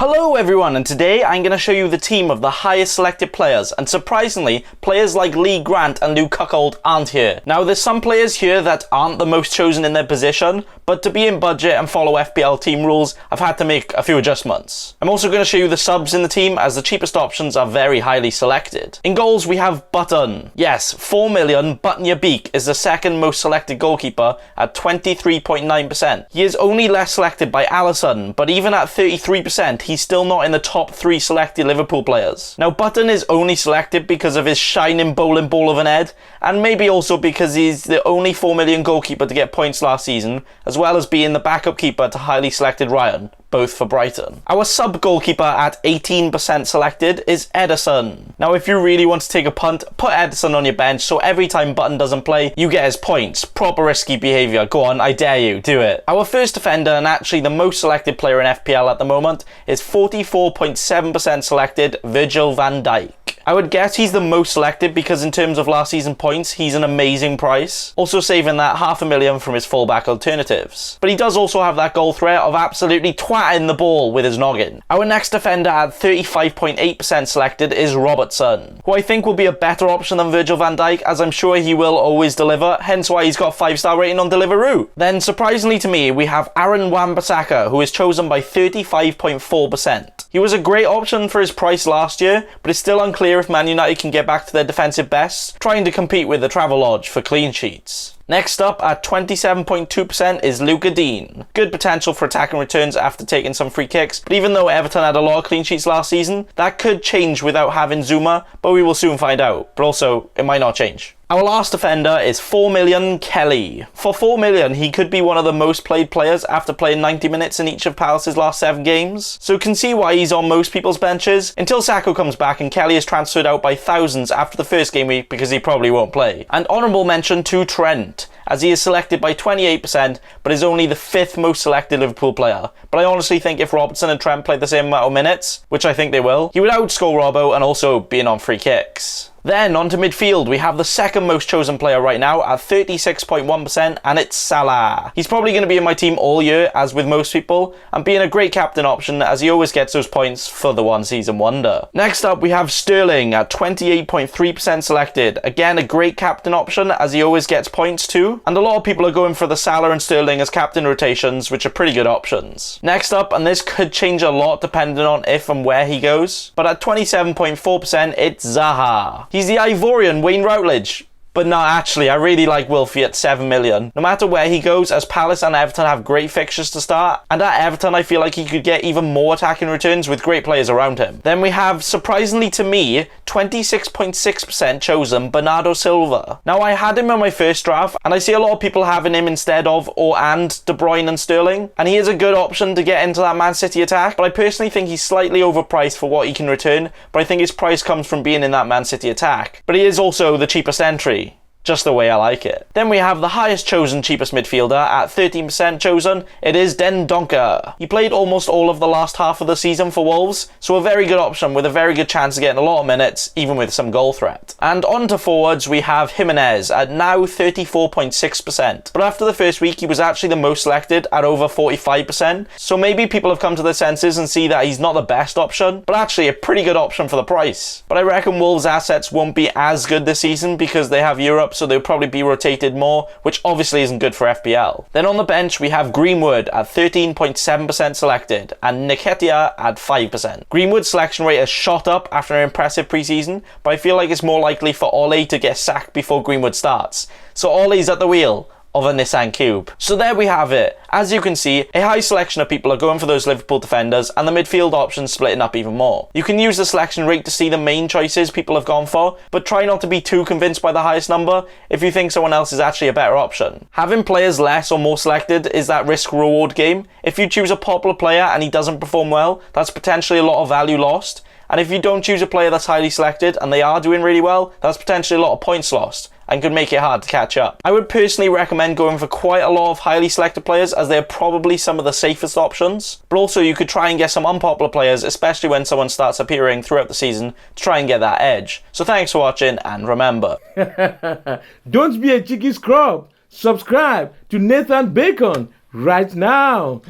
Hello everyone, and today I'm going to show you the team of the highest selected players, and surprisingly, players like Lee Grant and Luke Cuckold aren't here. Now there's some players here that aren't the most chosen in their position, but to be in budget and follow FPL team rules, I've had to make a few adjustments. I'm also going to show you the subs in the team, as the cheapest options are very highly selected. In goals we have Button. Yes, 4 million, Button your beak is the second most selected goalkeeper at 23.9%. He is only less selected by Alisson, but even at 33%, he's still not in the top 3 selected Liverpool players. Now Button is only selected because of his shining bowling ball of an head, and maybe also because he's the only 4 million goalkeeper to get points last season, as well as being the backup keeper to highly selected Ryan, both for Brighton. Our sub goalkeeper at 18% selected is Ederson. Now if you really want to take a punt, put Ederson on your bench so every time Button doesn't play, you get his points. Proper risky behaviour. Go on, I dare you, do it. Our first defender, and actually the most selected player in FPL at the moment, is 44.7% selected Virgil van Dijk. I would guess he's the most selected because in terms of last season points, he's an amazing price. Also saving that $500,000 from his fullback alternatives. But he does also have that goal threat of absolutely twatting the ball with his noggin. Our next defender at 35.8% selected is Robertson, who I think will be a better option than Virgil van Dijk, as I'm sure he will always deliver, hence why he's got 5-star rating on Deliveroo. Then surprisingly to me, we have Aaron Wan-Bissaka, who is chosen by 35.4%. He was a great option for his price last year, but it's still unclear if Man United can get back to their defensive best, trying to compete with the Travelodge for clean sheets. Next up at 27.2% is Luca Dean. Good potential for attacking returns after taking some free kicks, but even though Everton had a lot of clean sheets last season, that could change without having Zuma, but we will soon find out. But also, it might not change. Our last defender is 4 million Kelly. For 4 million, he could be one of the most played players after playing 90 minutes in each of Palace's last 7 games, so can see why he's on most people's benches, until Sacco comes back and Kelly is transferred out by thousands after the first game week because he probably won't play. And honourable mention to Trent, as he is selected by 28%, but is only the 5th most selected Liverpool player. But I honestly think if Robertson and Trent play the same amount of minutes, which I think they will, he would outscore Robbo and also being on free kicks. Then, onto midfield, we have the second most chosen player right now at 36.1%, and it's Salah. He's probably going to be in my team all year, as with most people, and being a great captain option as he always gets those points for the one season wonder. Next up, we have Sterling at 28.3% selected. Again, a great captain option as he always gets points too, and a lot of people are going for the Salah and Sterling as captain rotations, which are pretty good options. Next up, and this could change a lot depending on if and where he goes, but at 27.4%, it's Zaha. He's the Ivorian Wayne Routledge. But no, actually, I really like Wilfie at 7 million. No matter where he goes, as Palace and Everton have great fixtures to start, and at Everton I feel like he could get even more attacking returns with great players around him. Then we have, surprisingly to me, 26.6% chosen Bernardo Silva. Now I had him in my first draft, and I see a lot of people having him instead of or and De Bruyne and Sterling, and he is a good option to get into that Man City attack, but I personally think he's slightly overpriced for what he can return, but I think his price comes from being in that Man City attack. But he is also the cheapest entry. Just the way I like it. Then we have the highest chosen cheapest midfielder at 13% chosen. It is Den Donker. He played almost all of the last half of the season for Wolves, so a very good option with a very good chance of getting a lot of minutes, even with some goal threat. And on to forwards, we have Jimenez at now 34.6%. But after the first week, he was actually the most selected at over 45%. So maybe people have come to their senses and see that he's not the best option, but actually a pretty good option for the price. But I reckon Wolves' assets won't be as good this season because they have Europe, so they'll probably be rotated more, which obviously isn't good for FPL. Then on the bench we have Greenwood at 13.7% selected and Nketiah at 5%. Greenwood's selection rate has shot up after an impressive preseason, but I feel like it's more likely for Ole to get sacked before Greenwood starts. So Ole's at the wheel of a Nissan Cube. So there we have it. As you can see, a high selection of people are going for those Liverpool defenders, and the midfield options splitting up even more. You can use the selection rate to see the main choices people have gone for, but try not to be too convinced by the highest number if you think someone else is actually a better option. Having players less or more selected is that risk-reward game. If you choose a popular player and he doesn't perform well, that's potentially a lot of value lost. And if you don't choose a player that's highly selected and they are doing really well, that's potentially a lot of points lost and could make it hard to catch up. I would personally recommend going for quite a lot of highly selected players, as they are probably some of the safest options, but also you could try and get some unpopular players, especially when someone starts appearing throughout the season, to try and get that edge. So thanks for watching, and remember, don't be a cheeky scrub. Subscribe to Nathan Bacon right now.